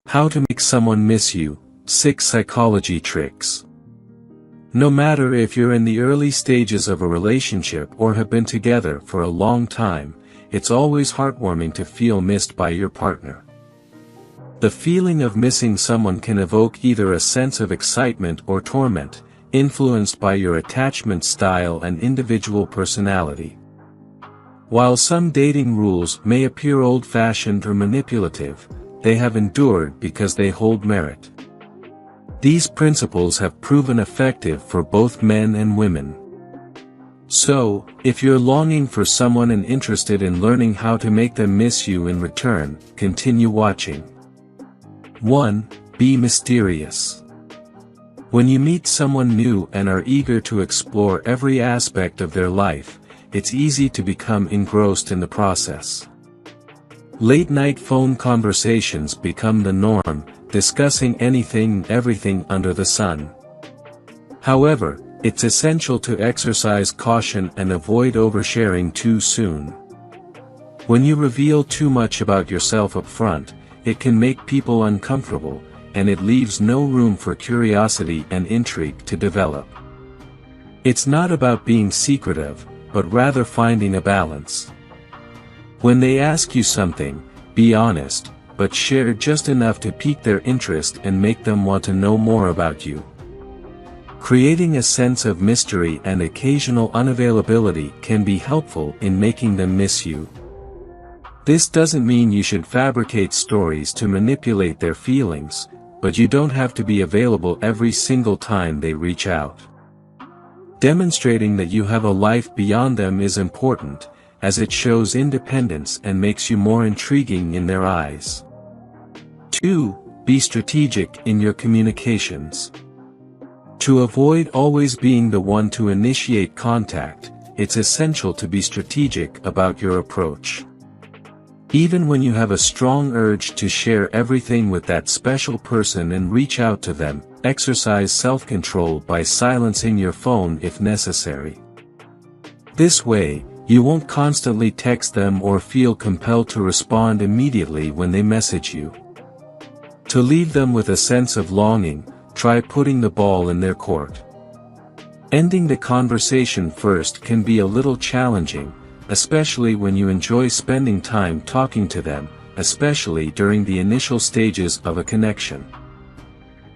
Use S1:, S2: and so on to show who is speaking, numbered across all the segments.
S1: How to make someone miss you, 6 psychology tricks. No matter if you're in the early stages of a relationship or have been together for a long time, it's always heartwarming to feel missed by your partner. The feeling of missing someone can evoke either a sense of excitement or torment, influenced by your attachment style and individual personality. While some dating rules may appear old-fashioned or manipulative, they have endured because they hold merit. These principles have proven effective for both men and women. So, if you're longing for someone and interested in learning how to make them miss you in return, continue watching. 1. Be mysterious. When you meet someone new and are eager to explore every aspect of their life, it's easy to become engrossed in the process. Late-night phone conversations become the norm, discussing anything and everything under the sun. However, it's essential to exercise caution and avoid oversharing too soon. When you reveal too much about yourself up front, it can make people uncomfortable, and it leaves no room for curiosity and intrigue to develop. It's not about being secretive, but rather finding a balance. When they ask you something, be honest, but share just enough to pique their interest and make them want to know more about you. Creating a sense of mystery and occasional unavailability can be helpful in making them miss you. This doesn't mean you should fabricate stories to manipulate their feelings, but you don't have to be available every single time they reach out. Demonstrating that you have a life beyond them is important, as it shows independence and makes you more intriguing in their eyes. 2. Be strategic in your communications. To avoid always being the one to initiate contact, it's essential to be strategic about your approach. Even when you have a strong urge to share everything with that special person and reach out to them, exercise self-control by silencing your phone if necessary. This way, you won't constantly text them or feel compelled to respond immediately when they message you. To leave them with a sense of longing, try putting the ball in their court. Ending the conversation first can be a little challenging, especially when you enjoy spending time talking to them, especially during the initial stages of a connection.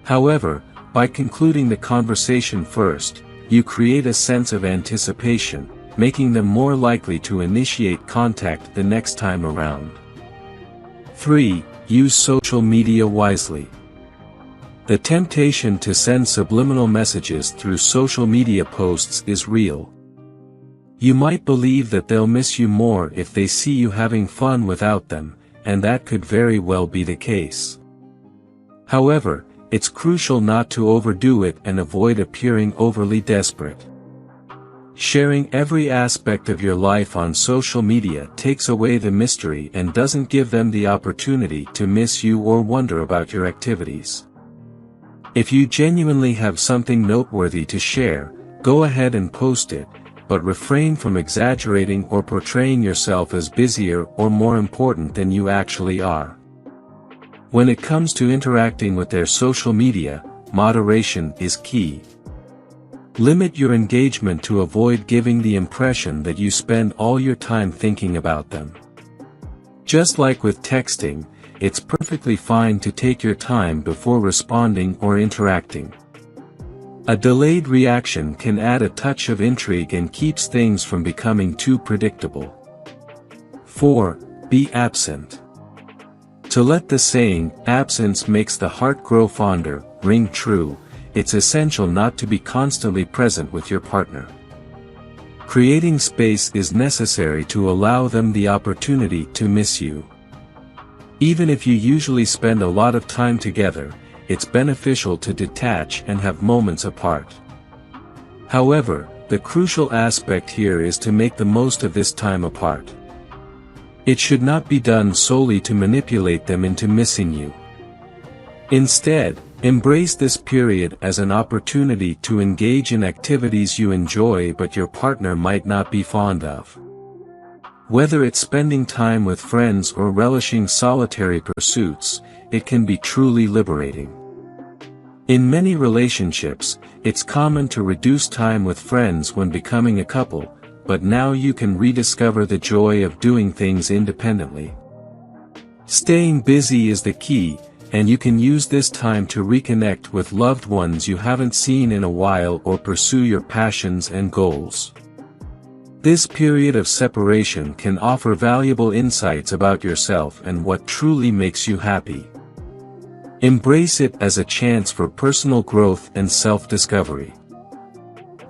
S1: However, by concluding the conversation first, you create a sense of anticipation, making them more likely to initiate contact the next time around. 3. Use social media wisely. The temptation to send subliminal messages through social media posts is real. You might believe that they'll miss you more if they see you having fun without them, and that could very well be the case. However, it's crucial not to overdo it and avoid appearing overly desperate. Sharing every aspect of your life on social media takes away the mystery and doesn't give them the opportunity to miss you or wonder about your activities. If you genuinely have something noteworthy to share, go ahead and post it, but refrain from exaggerating or portraying yourself as busier or more important than you actually are. When it comes to interacting with their social media, moderation is key. Limit your engagement to avoid giving the impression that you spend all your time thinking about them. Just like with texting, it's perfectly fine to take your time before responding or interacting. A delayed reaction can add a touch of intrigue and keeps things from becoming too predictable. 4. Be absent. To let the saying, "Absence makes the heart grow fonder," ring true, it's essential not to be constantly present with your partner. Creating space is necessary to allow them the opportunity to miss you. Even if you usually spend a lot of time together, it's beneficial to detach and have moments apart. However, the crucial aspect here is to make the most of this time apart. It should not be done solely to manipulate them into missing you. Instead, embrace this period as an opportunity to engage in activities you enjoy but your partner might not be fond of. Whether it's spending time with friends or relishing solitary pursuits, it can be truly liberating. In many relationships, it's common to reduce time with friends when becoming a couple, but now you can rediscover the joy of doing things independently. Staying busy is the key, and you can use this time to reconnect with loved ones you haven't seen in a while or pursue your passions and goals. This period of separation can offer valuable insights about yourself and what truly makes you happy. Embrace it as a chance for personal growth and self-discovery.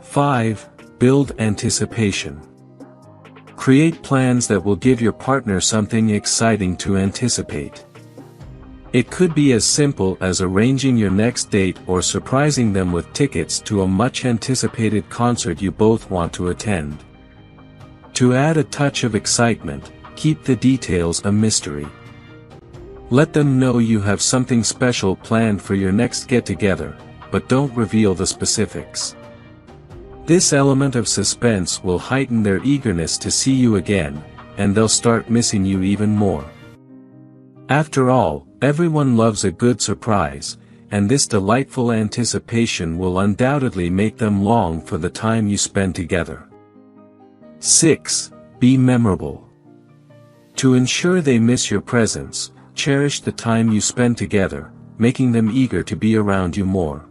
S1: 5. Build anticipation. Create plans that will give your partner something exciting to anticipate. It could be as simple as arranging your next date or surprising them with tickets to a much-anticipated concert you both want to attend. To add a touch of excitement, keep the details a mystery. Let them know you have something special planned for your next get-together, but don't reveal the specifics. This element of suspense will heighten their eagerness to see you again, and they'll start missing you even more. After all, everyone loves a good surprise, and this delightful anticipation will undoubtedly make them long for the time you spend together. 6. Be memorable. To ensure they miss your presence, cherish the time you spend together, making them eager to be around you more.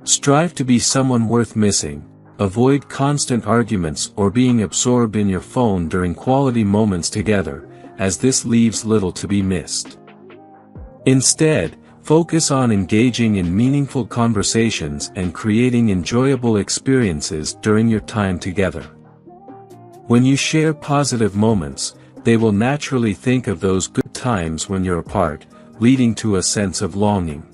S1: Strive to be someone worth missing. Avoid constant arguments or being absorbed in your phone during quality moments together, as this leaves little to be missed. Instead, focus on engaging in meaningful conversations and creating enjoyable experiences during your time together. When you share positive moments, they will naturally think of those good times when you're apart, leading to a sense of longing.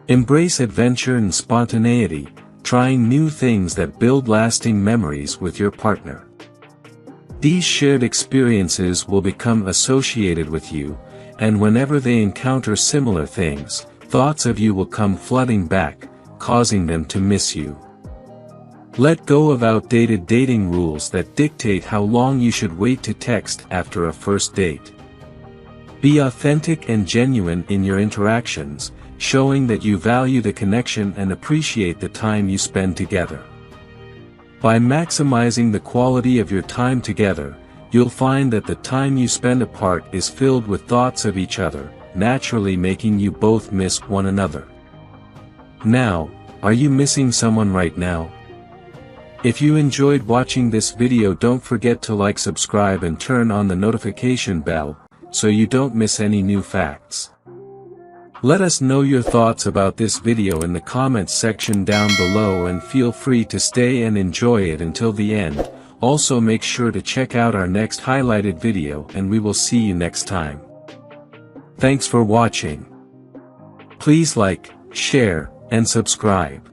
S1: Embrace adventure and spontaneity, trying new things that build lasting memories with your partner. These shared experiences will become associated with you, and whenever they encounter similar things, thoughts of you will come flooding back, causing them to miss you. Let go of outdated dating rules that dictate how long you should wait to text after a first date. Be authentic and genuine in your interactions, showing that you value the connection and appreciate the time you spend together. By maximizing the quality of your time together, you'll find that the time you spend apart is filled with thoughts of each other, naturally making you both miss one another. Now, are you missing someone right now? If you enjoyed watching this video, don't forget to like, subscribe and turn on the notification bell, so you don't miss any new facts. Let us know your thoughts about this video in the comments section down below, and feel free to stay and enjoy it until the end. Also make sure to check out our next highlighted video, and we will see you next time. Thanks for watching. Please like, share, and subscribe.